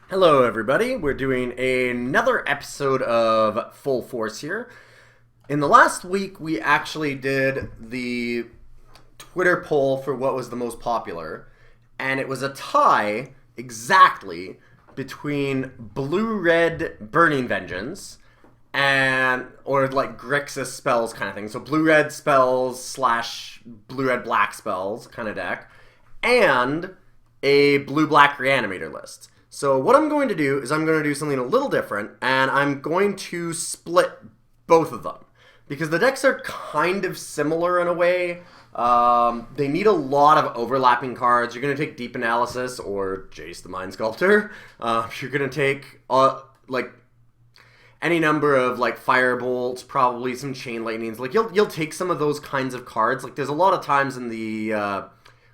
Hello, everybody. We're doing another episode of Full Force here. In the last week, we actually did the Twitter poll for what was the most popular, and it was a tie exactly between Blue Red Burning Vengeance and or like Grixis spells kind of thing. So Blue Red spells slash Blue Red Black spells kind of deck, and a Blue Black Reanimator list. So what I'm going to do is I'm going to do something a little different, and I'm going to split both of them because the decks are kind of similar in a way. They need a lot of overlapping cards. You're going to take Deep Analysis or Jace the Mind Sculptor. You're going to take like any number of like Firebolts, probably some Chain Lightnings. Like you'll take some of those kinds of cards. Like there's a lot of times in the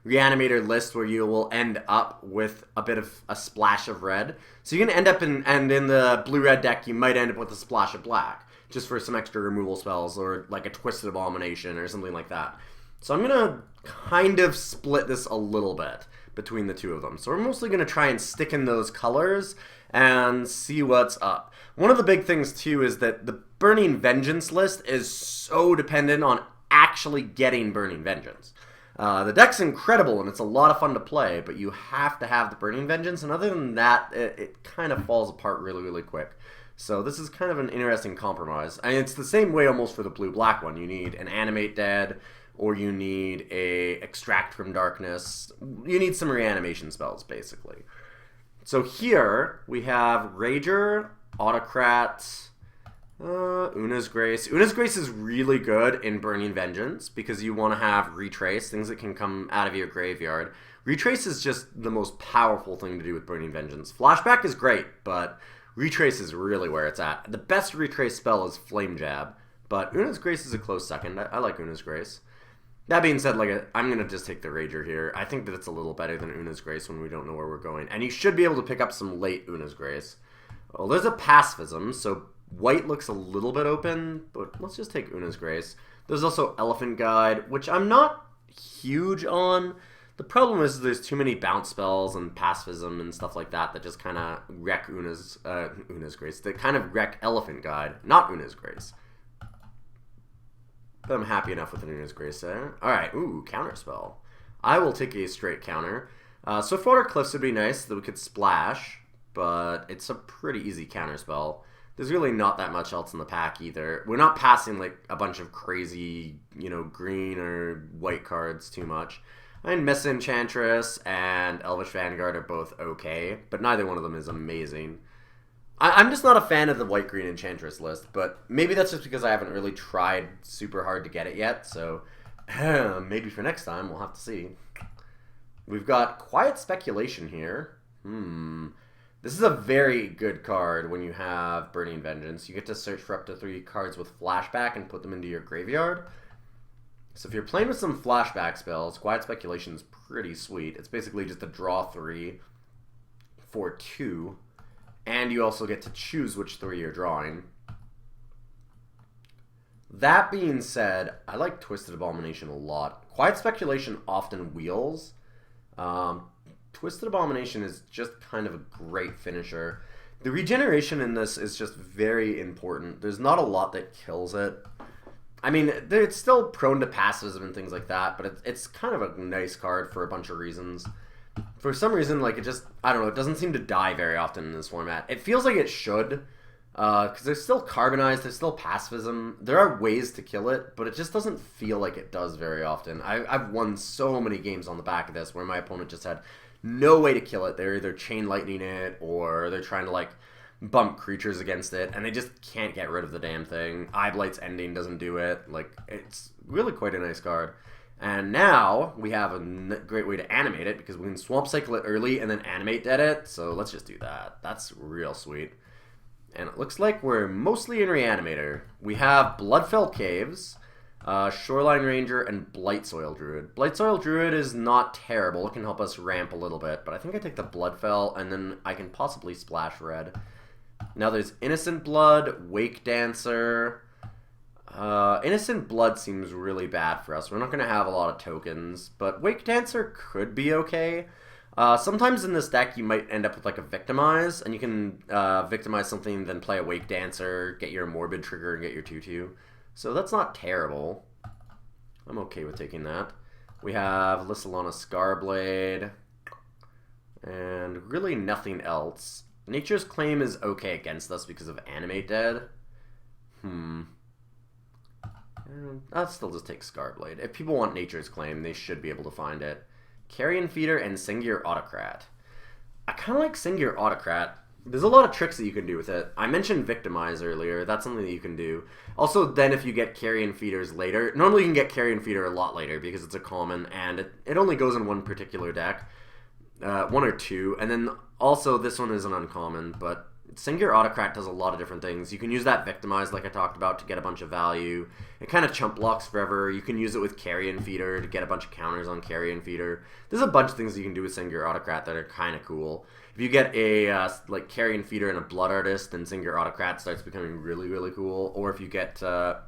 Reanimator list where you will end up with a bit of a splash of red. So you're gonna end up in the blue-red deck, you might end up with a splash of black, just for some extra removal spells or like a Twisted Abomination or something like that. So I'm gonna kind of split this a little bit between the two of them. So we're mostly gonna try and stick in those colors and see what's up. One of the big things too is that the Burning Vengeance list is so dependent on actually getting Burning Vengeance. The deck's incredible and it's a lot of fun to play, but you have to have the Burning Vengeance, and other than that, it kind of falls apart really, really quick. So this is kind of an interesting compromise. And it's the same way almost for the blue-black one. You need an Animate Dead, or you need a Extract from Darkness. You need some reanimation spells, basically. So here we have Rager, Autocrat, Una's Grace. Una's Grace is really good in Burning Vengeance because you want to have Retrace, things that can come out of your graveyard. Retrace is just the most powerful thing to do with Burning Vengeance. Flashback is great, but Retrace is really where it's at. The best Retrace spell is Flame Jab, but Una's Grace is a close second. I like Una's Grace. That being said, I'm going to just take the Rager here. I think that it's a little better than Una's Grace when we don't know where we're going. And you should be able to pick up some late Una's Grace. Well, there's a Pacifism, so white looks a little bit open, but let's just take Una's Grace. There's also Elephant Guide, which I'm not huge on. The problem is there's too many bounce spells and pacifism and stuff like that that just kind of wreck Una's Grace. That kind of wreck Elephant Guide, not Una's Grace. But I'm happy enough with Una's Grace there. Alright, ooh, counter spell. I will take a straight counter. Swiftwater Cliffs would be nice so that we could splash, but it's a pretty easy counter spell. There's really not that much else in the pack either. We're not passing like a bunch of crazy, green or white cards too much. I mean, Miss Enchantress and Elvish Vanguard are both okay, but neither one of them is amazing. I'm just not a fan of the white-green Enchantress list, but maybe that's just because I haven't really tried super hard to get it yet, so maybe for next time we'll have to see. We've got Quiet Speculation here. This is a very good card when you have Burning Vengeance. You get to search for up to 3 cards with Flashback and put them into your graveyard. So if you're playing with some Flashback spells, Quiet Speculation is pretty sweet. It's basically just a draw 3 for 2, and you also get to choose which 3 you're drawing. That being said, I like Twisted Abomination a lot. Quiet Speculation often wheels. Twisted Abomination is just kind of a great finisher. The regeneration in this is just very important. There's not a lot that kills it. I mean, it's still prone to pacifism and things like that, but it's kind of a nice card for a bunch of reasons. For some reason, it just, I don't know, it doesn't seem to die very often in this format. It feels like it should, because there's still Carbonized, there's still pacifism. There are ways to kill it, but it just doesn't feel like it does very often. I've won so many games on the back of this where my opponent just had no way to kill it. They're either Chain Lightning it, or they're trying to, bump creatures against it, and they just can't get rid of the damn thing. Eyeblight's Ending doesn't do it. It's really quite a nice card. And now we have a great way to animate it, because we can Swamp Cycle it early and then Animate Dead it, so let's just do that. That's real sweet. And it looks like we're mostly in Reanimator. We have Bloodfell Caves, Shoreline Ranger, and Blightsoil Druid. Blightsoil Druid is not terrible. It can help us ramp a little bit, but I think I take the Bloodfell, and then I can possibly splash red. Now there's Innocent Blood, Wake Dancer. Innocent Blood seems really bad for us. We're not going to have a lot of tokens, but Wake Dancer could be okay. Sometimes in this deck you might end up with like a Victimize, and you can Victimize something, then play a Wake Dancer, get your Morbid trigger, and get your 2/2. So that's not terrible. I'm okay with taking that. We have Lissalana Scarblade, and really nothing else. Nature's Claim is okay against us because of Animate Dead. I'll still just take Scarblade. If people want Nature's Claim, they should be able to find it. Carrion Feeder and Singular Autocrat. I kind of like Singular Autocrat. There's a lot of tricks that you can do with it. I mentioned Victimize earlier. That's something that you can do. Also, then if you get Carrion Feeders later, normally you can get Carrion Feeder a lot later because it's a common, and it only goes in one particular deck. One or two. And then also this one is an uncommon, but Singular Autocrat does a lot of different things. You can use that Victimize, like I talked about, to get a bunch of value. It kind of chump blocks forever. You can use it with Carrion Feeder to get a bunch of counters on Carrion Feeder. There's a bunch of things you can do with Singular Autocrat that are kind of cool. If you get a like Carrion Feeder and a Blood Artist, then Singular Autocrat starts becoming really, really cool. Or if you get the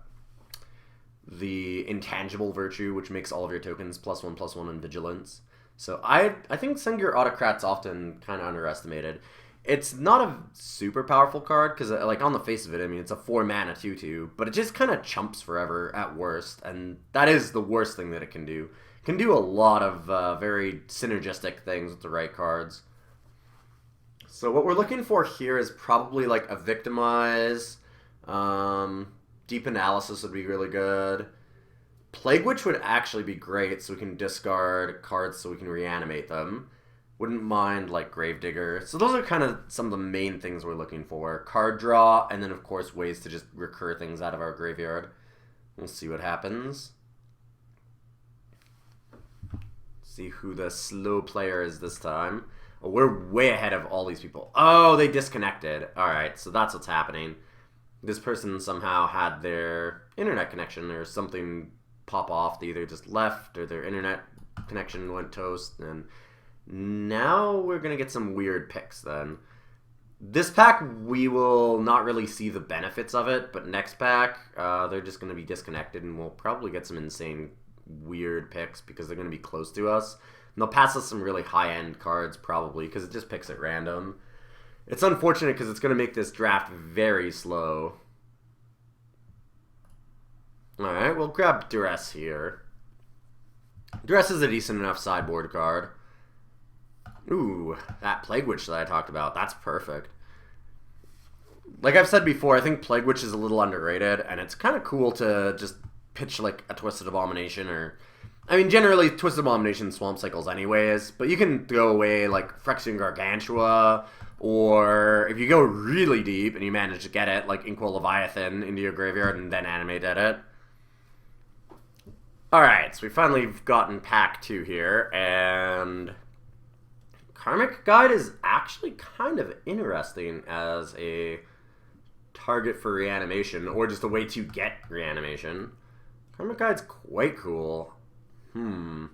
Intangible Virtue, which makes all of your tokens +1/+1 in Vigilance. So I think Singular Autocrat's often kind of underestimated. It's not a super powerful card, because like on the face of it, I mean, it's a 4-mana 2/2, but it just kind of chumps forever at worst, and that is the worst thing that it can do. It can do a lot of very synergistic things with the right cards. So what we're looking for here is probably like a Victimize. Deep Analysis would be really good. Plague Witch would actually be great, so we can discard cards so we can reanimate them. Wouldn't mind like Gravedigger. So those are kind of some of the main things we're looking for. Card draw, and then of course ways to just recur things out of our graveyard. We'll see what happens. See who the slow player is this time. Oh, we're way ahead of all these people. Oh, they disconnected. Alright, so that's what's happening. This person somehow had their internet connection or something pop off. They either just left or their internet connection went toast, and now we're going to get some weird picks then. This pack, we will not really see the benefits of it, but next pack, they're just going to be disconnected, and we'll probably get some insane weird picks because they're going to be close to us. And they'll pass us some really high-end cards, probably, because it just picks at random. It's unfortunate because it's going to make this draft very slow. Alright, we'll grab Duress here. Duress is a decent enough sideboard card. Ooh, that Plague Witch that I talked about, that's perfect. Like I've said before, I think Plague Witch is a little underrated, and it's kind of cool to just pitch like a Twisted Abomination, or I mean generally Twisted Abomination Swamp Cycles anyways, but you can throw away like Phyrexian Gargantua, or if you go really deep and you manage to get it, like Inkwell Leviathan into your graveyard and then animate at it. Alright, so we finally gotten pack 2 here, and Karmic Guide is actually kind of interesting as a target for reanimation, or just a way to get reanimation. Karmic Guide's quite cool. So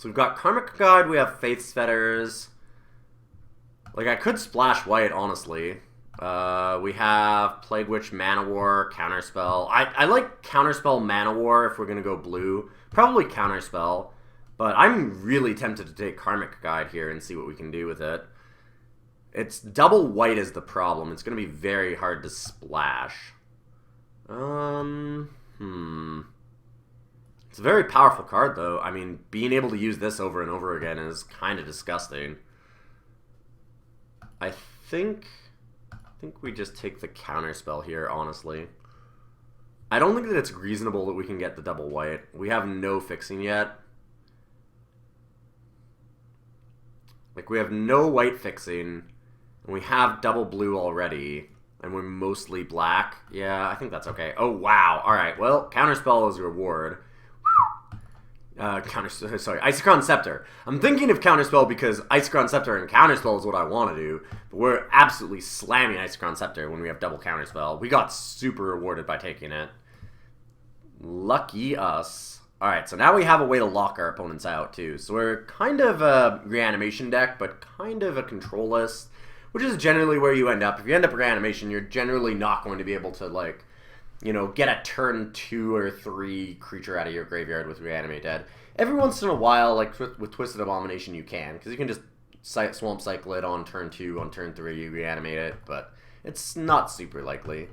we've got Karmic Guide, we have Faith's Fetters. Like, I could splash white, honestly. We have Plague Witch, Mana War, Counterspell. I like Counterspell, Mana War if we're going to go blue. Probably Counterspell. But I'm really tempted to take Karmic Guide here and see what we can do with it. It's double white is the problem. It's going to be very hard to splash. It's a very powerful card, though. I mean, being able to use this over and over again is kind of disgusting. I think we just take the Counterspell here, honestly. I don't think that it's reasonable that we can get the double white. We have no fixing yet. Like, we have no white fixing, and we have double blue already, and we're mostly black. Yeah, I think that's okay. Oh, wow. Alright, well, Counterspell is reward. Isochron Scepter. I'm thinking of Counterspell because Isochron Scepter and Counterspell is what I want to do, but we're absolutely slamming Isochron Scepter when we have double Counterspell. We got super rewarded by taking it. Lucky us. Alright, so now we have a way to lock our opponents out, too. So we're kind of a reanimation deck, but kind of a control list, which is generally where you end up. If you end up reanimation, you're generally not going to be able to, like, you know, get a turn 2 or 3 creature out of your graveyard with Reanimate Dead. Every once in a while, like with Twisted Abomination, you can, because you can just Swamp Cycle it on turn 2, on turn 3, you reanimate it, but it's not super likely.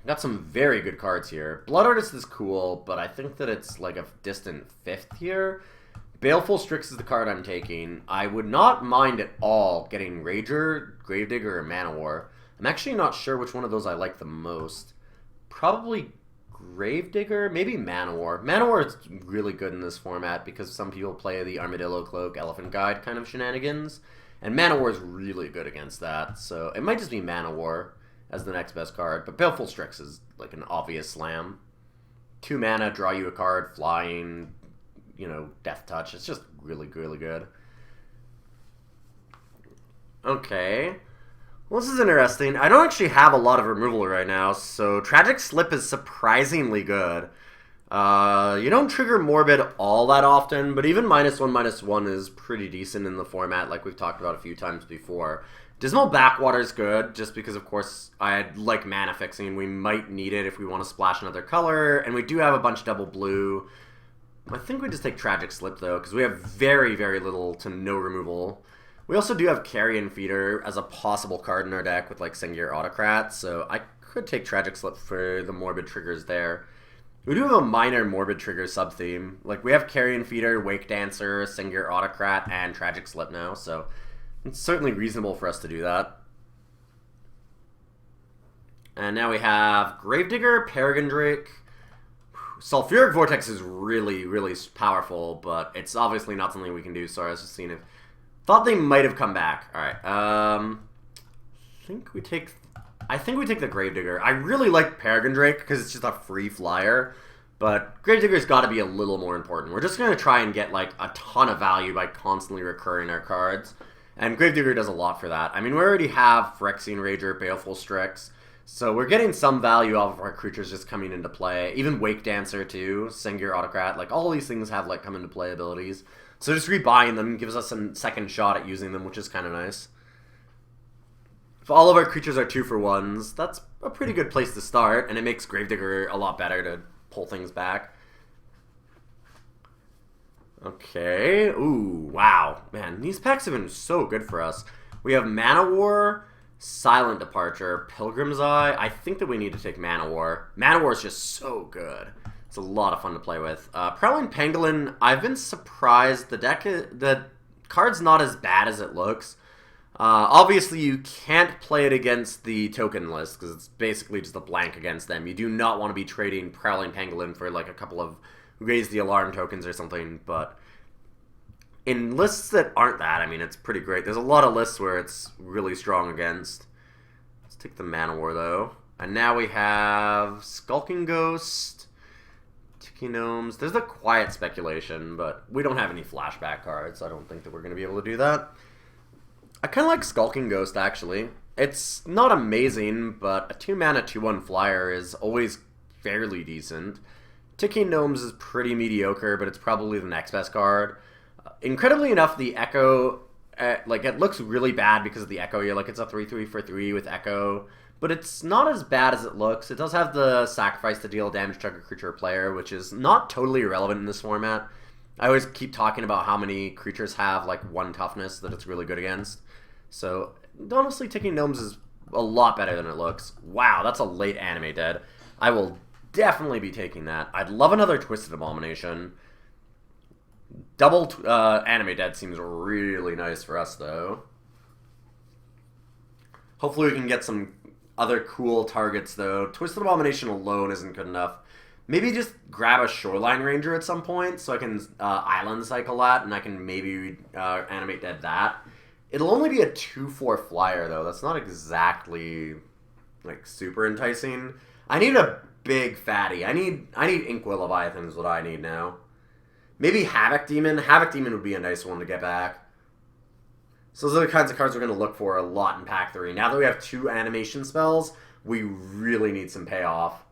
Got some very good cards here. Blood Artist is cool, but I think that it's like a distant 5th here. Baleful Strix is the card I'm taking. I would not mind at all getting Rager, Gravedigger, or Manowar. I'm actually not sure which one of those I like the most. Probably Gravedigger, maybe Manowar. Manowar is really good in this format because some people play the Armadillo Cloak, Elephant Guide kind of shenanigans. And Manowar is really good against that, so it might just be Manowar as the next best card, but Baleful Strix is like an obvious slam. 2 mana, draw you a card, flying, you know, Death Touch. It's just really, really good. Okay. Well, this is interesting. I don't actually have a lot of removal right now, so Tragic Slip is surprisingly good. You don't trigger Morbid all that often, but even -1/-1 is pretty decent in the format, like we've talked about a few times before. Dismal Backwater is good, just because, of course, I like mana fixing. We might need it if we want to splash another color, and we do have a bunch of double blue. I think we just take Tragic Slip, though, because we have very, very little to no removal. We also do have Carrion Feeder as a possible card in our deck with, like, Sengir Autocrat, so I could take Tragic Slip for the Morbid triggers there. We do have a minor Morbid trigger sub-theme. Like, we have Carrion Feeder, Wake Dancer, Sengir Autocrat, and Tragic Slip now, so it's certainly reasonable for us to do that. And now we have Gravedigger, Peregrine Drake. Sulfuric Vortex is really, really powerful, but it's obviously not something we can do, so I was just seeing if... Thought they might have come back. Alright, I think we take the Gravedigger. I really like Peregrine Drake because it's just a free flyer, but Gravedigger's got to be a little more important. We're just going to try and get like a ton of value by constantly recurring our cards, and Gravedigger does a lot for that. I mean, we already have Phyrexian Rager, Baleful Strix, so we're getting some value off of our creatures just coming into play. Even Wake Dancer too, Sengir Autocrat, like all these things have like come into play abilities. So just rebuying them gives us a second shot at using them, which is kind of nice. If all of our creatures are 2-for-1s, that's a pretty good place to start, and it makes Gravedigger a lot better to pull things back. Okay. Ooh, wow. Man, these packs have been so good for us. We have Manowar, Silent Departure, Pilgrim's Eye. I think that we need to take Manowar. Manowar is just so good. It's a lot of fun to play with. Prowling Pangolin, I've been surprised. The card's not as bad as it looks. Obviously, you can't play it against the token list, because it's basically just a blank against them. You do not want to be trading Prowling Pangolin for like a couple of Raise the Alarm tokens or something, but in lists that aren't that, I mean, it's pretty great. There's a lot of lists where it's really strong against. Let's take the Manowar, though. And now we have Skulking Ghost, Tiki Gnomes. There's the Quiet Speculation, but we don't have any flashback cards, so I don't think that we're going to be able to do that. I kind of like Skulking Ghost, actually. It's not amazing, but a 2-mana 2/1 flyer is always fairly decent. Ticking Gnomes is pretty mediocre, but it's probably the next best card. Incredibly enough, the Echo, like, it looks really bad because of the Echo. You're like, it's a 3/3 for 3 with Echo, but it's not as bad as it looks. It does have the sacrifice to deal damage to a creature or player, which is not totally irrelevant in this format. I always keep talking about how many creatures have, like, 1 toughness that it's really good against. So, honestly, Ticking Gnomes is a lot better than it looks. Wow, that's a late Animate Dead. I will definitely be taking that. I'd love another Twisted Abomination. Double Animate Dead seems really nice for us, though. Hopefully we can get some other cool targets, though. Twisted Abomination alone isn't good enough. Maybe just grab a Shoreline Ranger at some point so I can Island Cycle that, and I can maybe Animate Dead that. It'll only be a 2/4 flyer, though. That's not exactly, like, super enticing. I need a big fatty. I need Inkwell Leviathan is what I need now. Maybe Havoc Demon. Havoc Demon would be a nice one to get back. So those are the kinds of cards we're going to look for a lot in Pack 3. Now that we have 2 animation spells, we really need some payoff.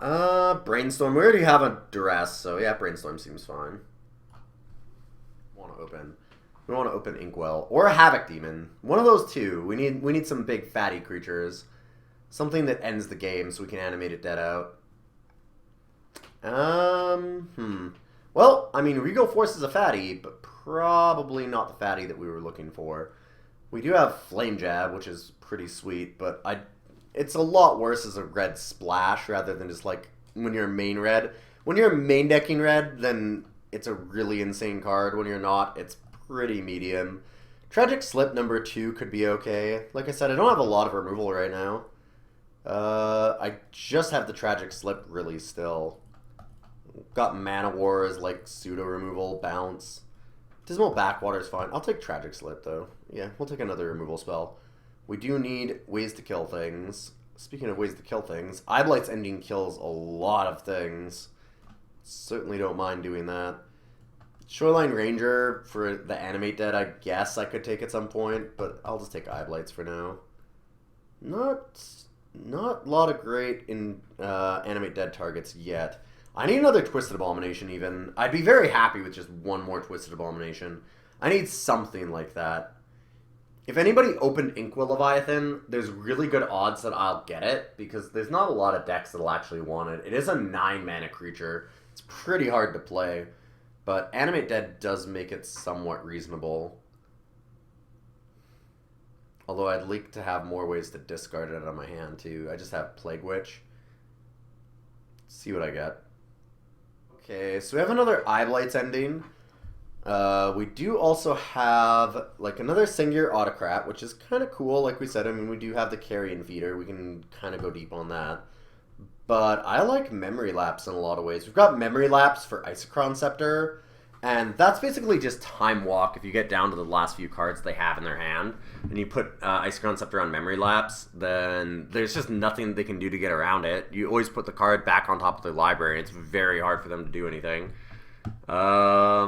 Brainstorm. We already have a Duress, so yeah, Brainstorm seems fine. We want to open Inkwell or a Havoc Demon. One of those two. We need some big fatty creatures. Something that ends the game so we can animate it dead out. Well, I mean, Regal Force is a fatty, but probably not the fatty that we were looking for. We do have Flame Jab, which is pretty sweet, but it's a lot worse as a red splash rather than just like when you're main red. When you're main decking red, then it's a really insane card. When you're not, it's pretty medium. Tragic Slip number 2 could be okay. Like I said, I don't have a lot of removal right now. I just have the Tragic Slip really still. Got Mana War as like pseudo removal, bounce. Dismal Backwater is fine. I'll take Tragic Slip though. Yeah, we'll take another removal spell. We do need ways to kill things. Speaking of ways to kill things, Eye Blight's ending kills a lot of things. Certainly don't mind doing that. Shoreline Ranger for the Animate Dead, I guess I could take at some point, but I'll just take Eye Blights for now. Not a lot of great in Animate Dead targets yet. I need another Twisted Abomination even. I'd be very happy with just one more Twisted Abomination. I need something like that. If anybody opened Inkwell Leviathan, there's really good odds that I'll get it, because there's not a lot of decks that'll actually want it. It is a 9-mana creature. It's pretty hard to play, but Animate Dead does make it somewhat reasonable. Although I'd like to have more ways to discard it out of my hand too. I just have Plague Witch. Let's see what I get. Okay, so we have another Eye Blights ending. We do also have like another Singular Autocrat, which is kind of cool. Like we said, I mean, we do have the Carrion Feeder. We can kind of go deep on that. But I like Memory Lapse in a lot of ways. We've got Memory Lapse for Isochron Scepter, and that's basically just Time Walk. If you get down to the last few cards they have in their hand, and you put Isochron Scepter on Memory Lapse, then there's just nothing they can do to get around it. You always put the card back on top of their library. It's very hard for them to do anything. I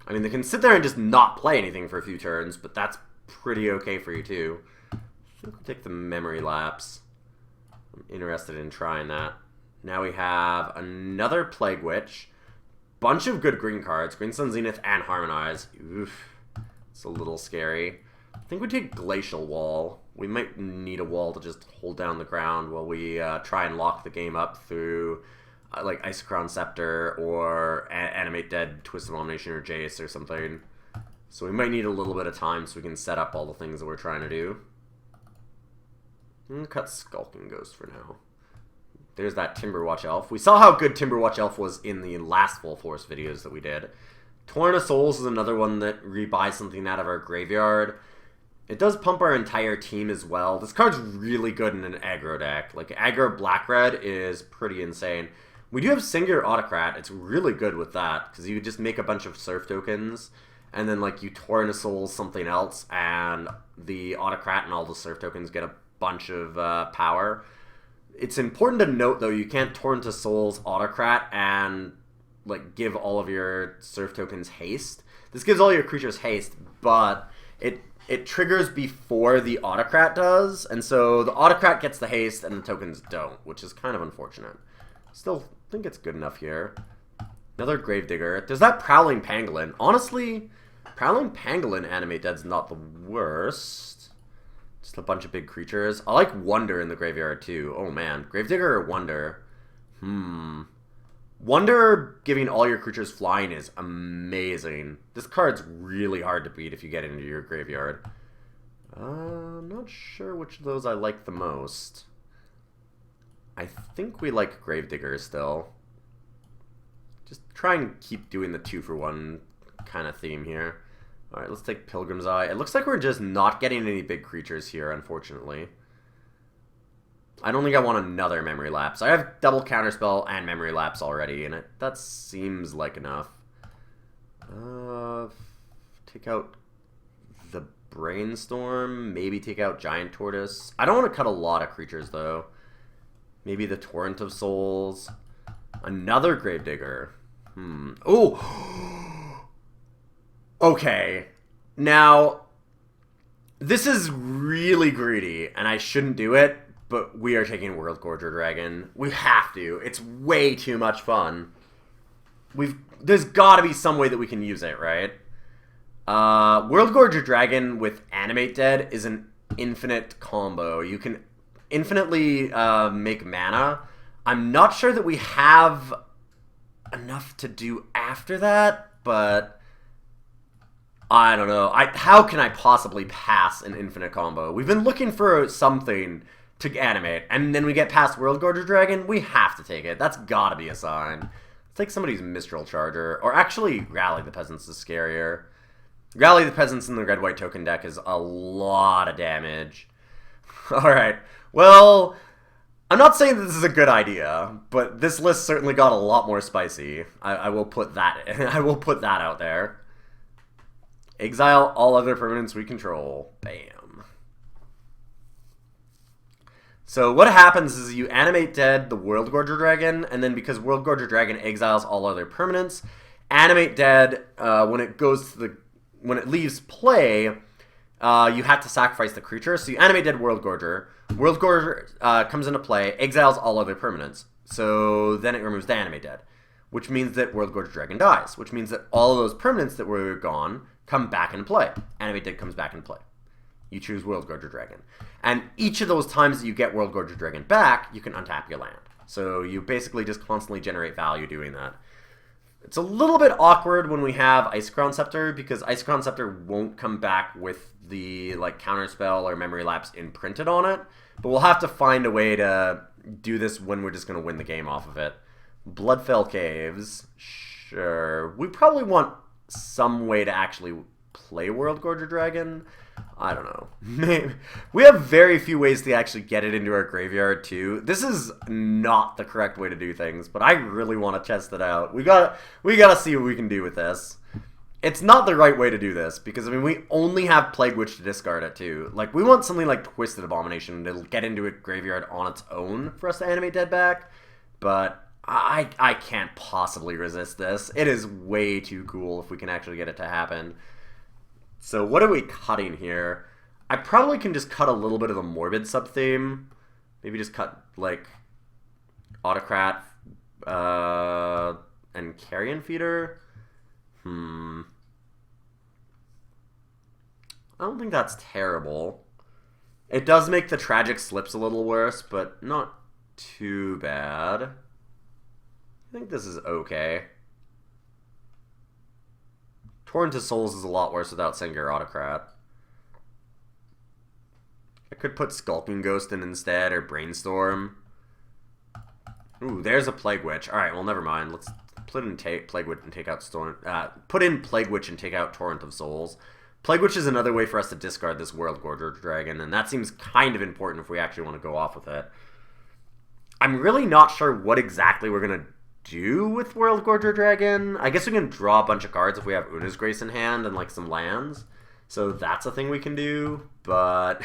mean, they can sit there and just not play anything for a few turns, but that's pretty okay for you too. I think we'll take the Memory Lapse. I'm interested in trying that. Now we have another Plague Witch. Bunch of good green cards. Green Sun Zenith and Harmonize. Oof. It's a little scary. I think we take Glacial Wall. We might need a wall to just hold down the ground while we try and lock the game up through like Isochron Scepter or Animate Dead, Twisted Abomination, or Jace or something. So we might need a little bit of time so we can set up all the things that we're trying to do. I'm going to cut Skulking Ghost for now. There's that Timberwatch Elf. We saw how good Timberwatch Elf was in the last Full Force videos that we did. Torrent of Souls is another one that rebuys something out of our graveyard. It does pump our entire team as well. This card's really good in an aggro deck. Like, aggro black-red is pretty insane. We do have Singular Autocrat. It's really good with that, because you just make a bunch of Surf tokens, and then, like, you Torrent of Souls something else, and the Autocrat and all the Surf tokens get a bunch of power. It's important to note, though, you can't Torrent of Souls Autocrat and, like, give all of your Surf tokens haste. This gives all your creatures haste, but it triggers before the Autocrat does, and so the Autocrat gets the haste and the tokens don't, which is kind of unfortunate. Still think it's good enough here. Another Gravedigger. There's that Prowling Pangolin. Honestly, Prowling Pangolin Animate Dead's not the worst. Just a bunch of big creatures. I like Wonder in the graveyard too. Oh man, Gravedigger or Wonder? Wonder giving all your creatures flying is amazing. This card's really hard to beat if you get into your graveyard. I'm not sure which of those I like the most. I think we like Gravedigger still. Just try and keep doing the 2-for-1 kind of theme here. Alright, let's take Pilgrim's Eye. It looks like we're just not getting any big creatures here, unfortunately. I don't think I want another Memory Lapse. I have double Counterspell and Memory Lapse already, and that seems like enough. Take out the Brainstorm. Maybe take out Giant Tortoise. I don't want to cut a lot of creatures, though. Maybe the Torrent of Souls. Another Gravedigger. Oh! Okay. Now, this is really greedy, and I shouldn't do it, but we are taking World Gorger Dragon. We have to. It's way too much fun. There's got to be some way that we can use it, right? World Gorger Dragon with Animate Dead is an infinite combo. You can infinitely make mana. I'm not sure that we have enough to do after that, but I don't know. How can I possibly pass an infinite combo? We've been looking for something to animate, and then we get past World Gorger Dragon. We have to take it. That's gotta be a sign. Let's take somebody's Mistral Charger, or actually Rally the Peasants is scarier. Rally the Peasants in the red-white token deck is a lot of damage. Alright, well, I'm not saying that this is a good idea, but this list certainly got a lot more spicy. I will put that I will put that out there. Exile all other permanents we control. Bam. So what happens is you animate dead the World Gorger Dragon, and then because World Gorger Dragon exiles all other permanents, animate dead when it leaves play, you have to sacrifice the creature. So you animate dead World Gorger. World Gorger comes into play, exiles all other permanents. So then it removes the animate dead, which means that World Gorger Dragon dies, which means that all of those permanents that were gone come back into play. Animate dead comes back into play. You choose World Gorger Dragon. And each of those times that you get World Gorger Dragon back, you can untap your land. So you basically just constantly generate value doing that. It's a little bit awkward when we have Ice-Crown Scepter, because Ice-Crown Scepter won't come back with the Counterspell or Memory Lapse imprinted on it. But we'll have to find a way to do this when we're just going to win the game off of it. Bloodfell Caves. Sure. We probably want some way to actually play World Gorger Dragon. I don't know. Maybe. We have very few ways to actually get it into our graveyard too. This is not the correct way to do things, but I really want to test it out. We gotta see what we can do with this. It's not the right way to do this, because I mean we only have Plague Witch to discard it too. Like, we want something like Twisted Abomination to get into a graveyard on its own for us to animate dead back, but I can't possibly resist this. It is way too cool if we can actually get it to happen. So what are we cutting here? I probably can just cut a little bit of the Morbid sub-theme. Maybe just cut, like, Autocrat and Carrion Feeder. I don't think that's terrible. It does make the Tragic Slips a little worse, but not too bad. I think this is okay. Torrent of Souls is a lot worse without Sengir Autocrat. I could put Skulking Ghost in instead, or Brainstorm. Ooh, there's a Plague Witch. Alright, well, never mind. Let's put in Plague Witch and take out put in Plague Witch and take out Torrent of Souls. Plague Witch is another way for us to discard this World Gorger Dragon, and that seems kind of important if we actually want to go off with it. I'm really not sure what exactly we're going to do with World Gorger Dragon. I guess we can draw a bunch of cards if we have Una's Grace in hand and like some lands. So that's a thing we can do, but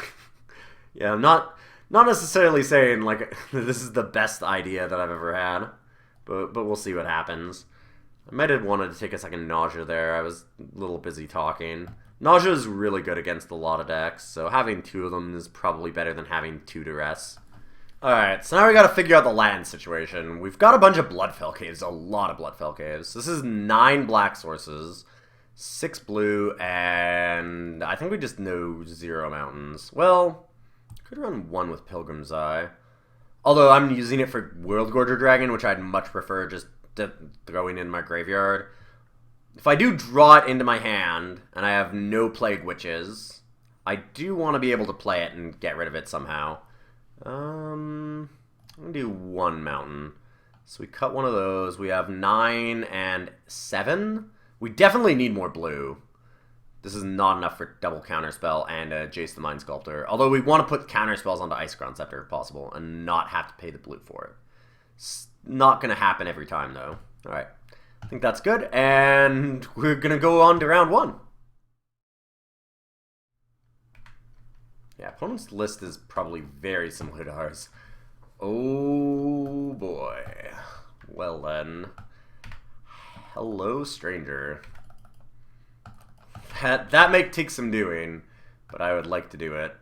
yeah, I'm not necessarily saying like this is the best idea that I've ever had, but we'll see what happens. I might have wanted to take a second Nausea there. I was a little busy talking. Nausea is really good against a lot of decks, so having two of them is probably better than having two Duress. Alright, so now we gotta figure out the land situation. We've got a bunch of Bloodfell Caves, a lot of Bloodfell Caves. This is 9 black sources, 6 blue, and I think we just know 0 mountains. Well, could run 1 with Pilgrim's Eye. Although I'm using it for World Gorger Dragon, which I'd much prefer just throwing in my graveyard. If I do draw it into my hand, and I have no Plague Witches, I do want to be able to play it and get rid of it somehow. I'm going to do 1 mountain. So we cut one of those. We have 9 and 7. We definitely need more blue. This is not enough for double Counterspell and Jace the Mind Sculptor. Although we want to put Counterspells onto Ice-Crown Scepter if possible and not have to pay the blue for it. It's not going to happen every time though. Alright. I think that's good. And we're going to go on to round 1. Yeah, opponent's list is probably very similar to ours. Oh boy. Well then. Hello, stranger. That may take some doing, but I would like to do it.